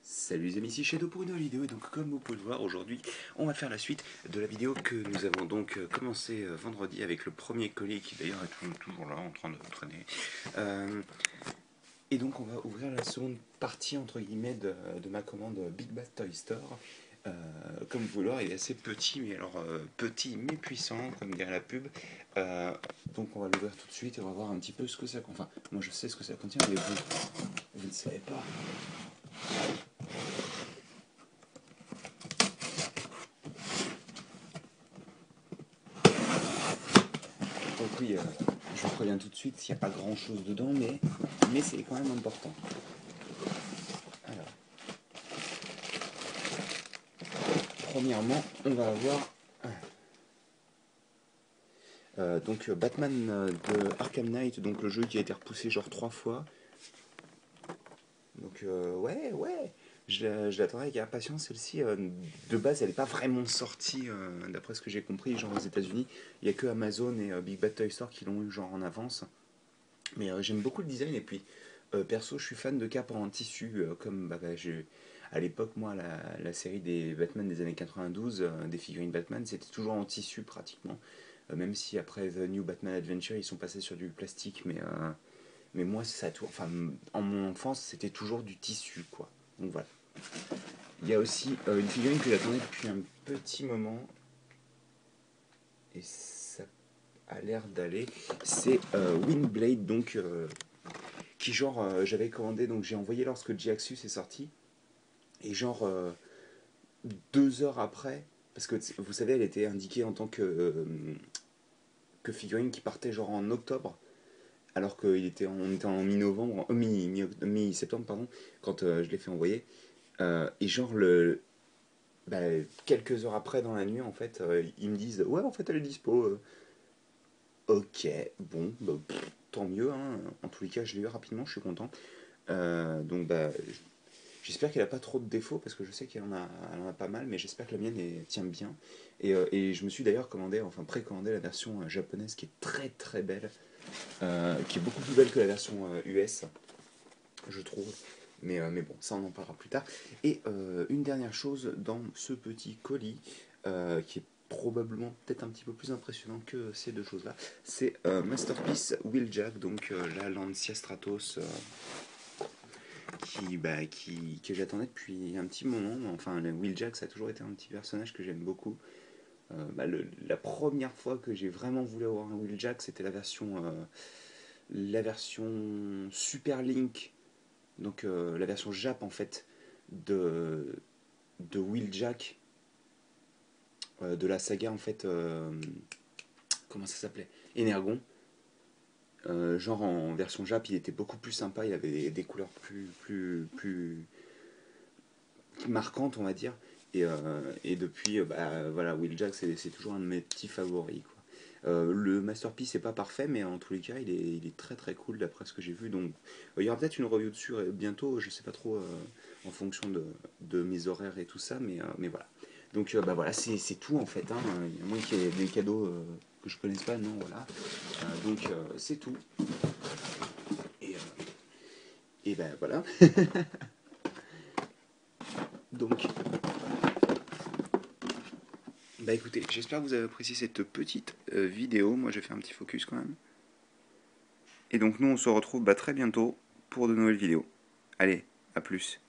Salut les amis, ici Shadow pour une nouvelle vidéo et donc comme vous pouvez le voir aujourd'hui on va faire la suite de la vidéo que nous avons donc commencé vendredi avec le premier colis qui d'ailleurs est toujours là en train de traîner. Et donc on va ouvrir la seconde partie entre guillemets de ma commande Big Bad Toy Store. Comme vous pouvez le voir il est assez petit mais alors petit mais puissant comme dirait la pub. Donc on va l'ouvrir tout de suite et on va voir un petit peu ce que ça contient. Enfin moi je sais ce que ça contient mais vous ne savez pas. Donc oui, je vous préviens tout de suite, il n'y a pas grand chose dedans, mais c'est quand même important. Alors, premièrement, on va avoir donc Batman de Arkham Knight, donc le jeu qui a été repoussé genre 3 fois. Donc ouais, je l'attendrai avec impatience. Celle-ci, de base, elle n'est pas vraiment sortie, d'après ce que j'ai compris, genre aux États-Unis. Il n'y a que Amazon et Big Bad Toy Store qui l'ont eu genre en avance. Mais j'aime beaucoup le design et puis perso je suis fan de capes en tissu comme à l'époque moi la série des Batman des années 92, des figurines Batman c'était toujours en tissu pratiquement. Même si après The New Batman Adventure ils sont passés sur du plastique mais moi c'est ça tout. Enfin en mon enfance c'était toujours du tissu quoi. Donc voilà. Il y a aussi une figurine que j'attendais depuis un petit moment et ça a l'air d'aller. C'est Windblade donc qui genre j'avais commandé donc j'ai envoyé lorsque G-Axus est sorti et genre 2 heures après parce que vous savez elle était indiquée en tant que figurine qui partait genre en octobre alors qu'on était en mi-novembre mi-septembre pardon quand je l'ai fait envoyer et genre bah, quelques heures après dans la nuit en fait ils me disent ouais en fait elle est dispo ok bon bah, tant mieux hein. En tous les cas je l'ai eu rapidement je suis content donc bah j'espère qu'elle a pas trop de défauts parce que je sais elle en a pas mal, mais j'espère que la mienne tient bien. Et je me suis d'ailleurs commandé, enfin précommandé la version japonaise qui est très très belle, qui est beaucoup plus belle que la version US, je trouve. Mais bon, ça on en parlera plus tard. Et une dernière chose dans ce petit colis, qui est probablement peut-être un petit peu plus impressionnant que ces deux choses-là, c'est Masterpiece Wheeljack, donc la Lancia Stratos que j'attendais depuis un petit moment. Enfin, Wheeljack, ça a toujours été un petit personnage que j'aime beaucoup. La première fois que j'ai vraiment voulu avoir un Wheeljack, c'était la version Super Link, donc la version Jap en fait de Wheeljack, de la saga en fait. Comment ça s'appelait, Energon. Genre en version Jap, il était beaucoup plus sympa, il avait des couleurs plus marquante, on va dire. Et depuis, bah, voilà, Wheeljack, c'est toujours un de mes petits favoris. Quoi. Le Masterpiece c'est pas parfait, mais en tous les cas, il est très très cool d'après ce que j'ai vu. Donc, il y aura peut-être une review dessus bientôt, je sais pas trop en fonction de mes horaires et tout ça, mais voilà. Donc, bah voilà, c'est tout en fait. Hein. Il y a moins qu'il y ait des cadeaux que je connaisse pas, non, voilà. Donc, c'est tout. Et, et ben voilà. Donc, bah écoutez, j'espère que vous avez apprécié cette petite vidéo. Moi j'ai fait un petit focus quand même. Et donc nous on se retrouve très bientôt pour de nouvelles vidéos. Allez, à plus.